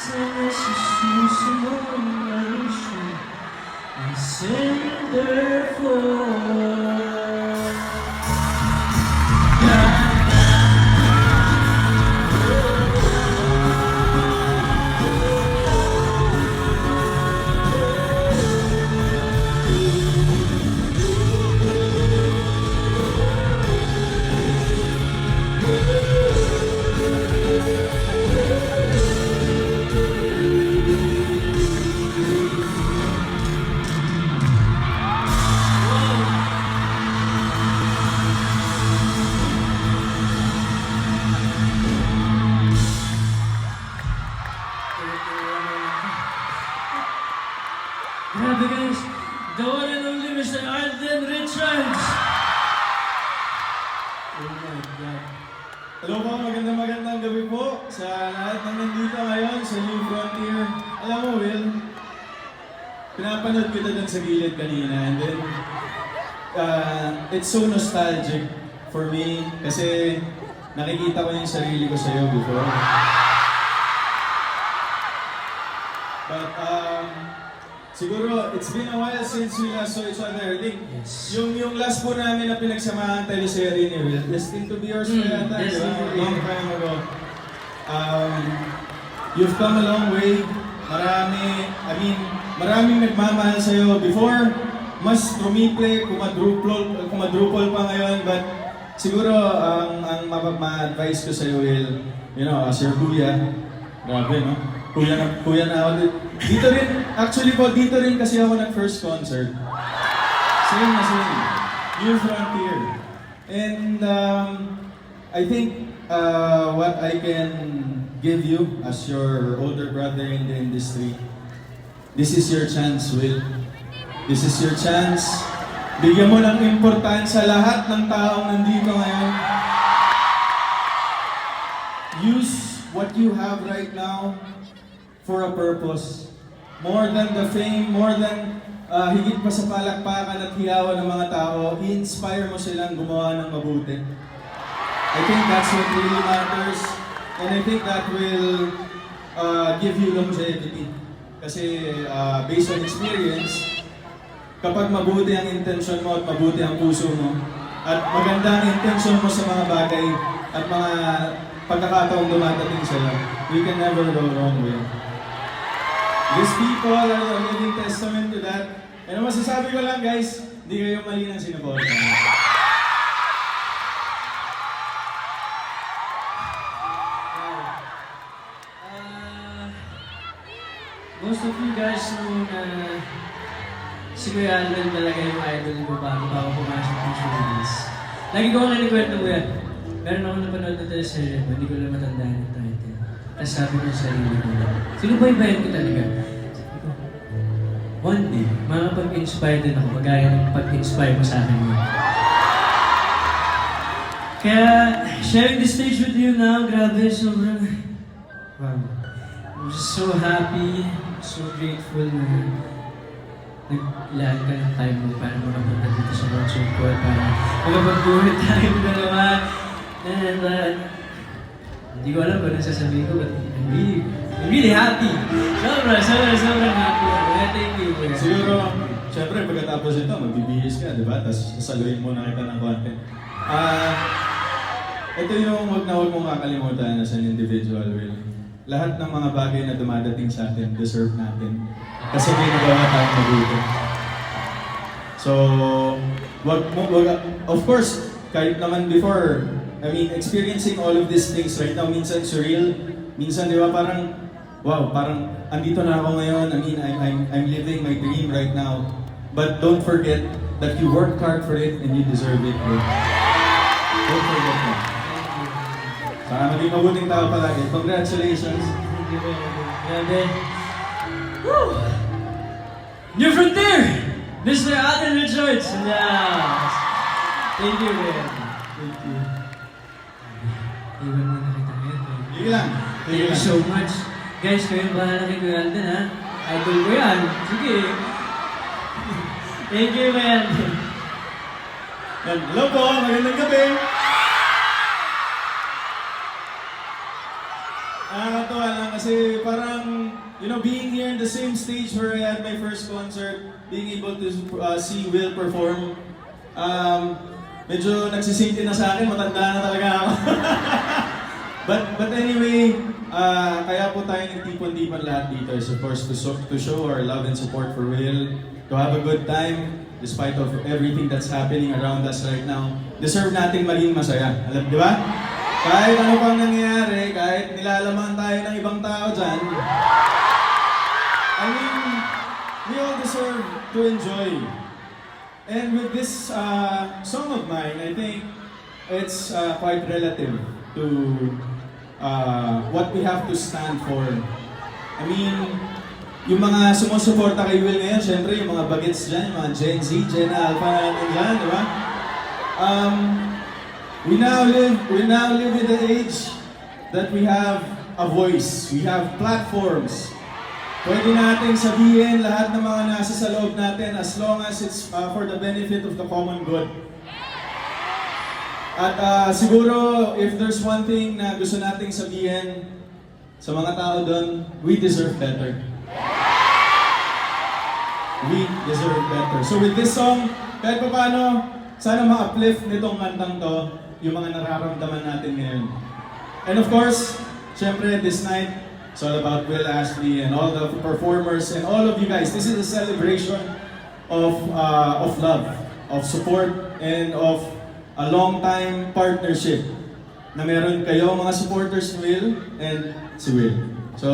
Sana sa susunod na isyo ay centerfold. Grabe guys, the one and only Mr. Alden Richards! Oh my God. Hello po, magandang gabi po sa lahat ng nandito ngayon sa New Frontier. Alam mo, Will, pinapanood kita dun sa gilid kanina and then it's so nostalgic for me kasi nakikita ko yung sarili ko sa'yo before. But siguro, it's been a while since we last saw each other. I think, yung last po namin na pinagsamahan teleserye ni Will, Destined to be Yours pa yata, di ba? Long time ago. You've come a long way. Maraming nagmamahal sa'yo. Before, mas trumiple, kumadruple pa ngayon. But siguro, ang ma-advise ko sa'yo, Will, you know, as your kuya, grabe, no? Kuya na ako. Dito rin kasi ako nag-first concert. Same. New Frontier. And I think what I can give you as your older brother in the industry, this is your chance, Will. This is your chance. Bigyan mo ng importansya lahat ng taong nandito ngayon. Use what you have right now for a purpose. More than the fame, more than higit pa sa palakpakan at hiyawan ng mga tao, i-inspire mo silang gumawa ng mabuti. I think that's what really matters. And I think that will give you longevity. Kasi based on experience, kapag mabuti ang intention mo at mabuti ang puso mo, at maganda ang intention mo sa mga bagay at mga pagkakataong dumadating sa'yo, we can never go wrong with. These people are a living testament to that. And ang masasabi ko lang guys, hindi kayo mali ng sinuporta. Most of you guys know na si Kuya Alden talaga yung idol ko bago pumasok ng showbiz. Lagi ko nga nanikwento ko yan. Meron ako napanood na teleserye, hindi ko lang matandaan yung title. Tapos sabi ko sa sarili ko, sinubaybayan ko talaga. One day, makakapag-inspire din ako, magaya ng pag-inspire mo sa akin yun. Kaya, sharing the stage with you now, grabe, sobrang... Wow. I'm just so happy, so grateful na naglaan ka ng time mo para makapunta dito sa concert ko at para makapag-buhat tayo ng dalawa. And hindi ko alam kung ano sasabihin ko, but I'm really happy. Sobrang happy ako. Thank you. Siguro, syempre pagkatapos ito, magbibihis ka, di ba? Tapos sasaluhin mo na kita ng content. Ito yung huwag mong kakalimutan as an individual, Will. Lahat ng mga bagay na dumadating sa atin, deserve natin. Kasi may nagawa tayong mabuti. So, of course, kahit naman before, experiencing all of these things right now, minsan surreal, minsan di ba parang, wow, andito na ako ngayon, I'm living my dream right now. But don't forget that you worked hard for it and you deserve it. Don't forget that. Saka maging mabuting tao palagi. Congratulations. Thank you, Kuya Alden. Grabe. Woo! New Frontier! Mr. Alden Richards! Yeah. Thank you, Kuya Alden. Thank you. Iwan mo na kita ngayon. Sige lang. Thank you so much. Guys, kayo yung bahala kay Kuya Alden, ha? Idol ko yan. Sige. Thank you, Kuya Alden. Yan. Hello po, magandang gabi. Nakakatawa lang kasi parang, you know, being here in the same stage where I had my first concert, being able to see Will perform, medyo nagsisinti na sa akin, matanda na talaga ako. but anyway, kaya po tayo nagtipon-tipon lahat dito is of course to show our love and support for Will, to have a good time despite of everything that's happening around us right now. Deserve nating maging masaya, alam, di ba? Kahit ano pang nangyayari, kahit nilalaman tayo ng ibang tao dyan, I mean, we all deserve to enjoy. And with this song of mine, I think it's quite relative to what we have to stand for. I mean, yung mga sumusuporta kay Will ngayon, syempre yung mga bagets dyan, yung mga Gen Z, Gen Alpha natin dyan, di ba? We now live in the age that we have a voice, we have platforms. Pwede nating sabihin lahat ng mga nasa sa loob natin as long as it's for the benefit of the common good. At siguro, if there's one thing na gusto nating sabihin sa mga tao doon, we deserve better. We deserve better. So with this song, kahit pa paano, sana ma-uplift nitong kantang to, yung mga nararamdaman natin ngayon. And of course, syempre this night, it's all about Will Ashley and all the performers and all of you guys. This is a celebration of love, of support, and of a long-time partnership na meron kayo mga supporters ni Will and si Will. So,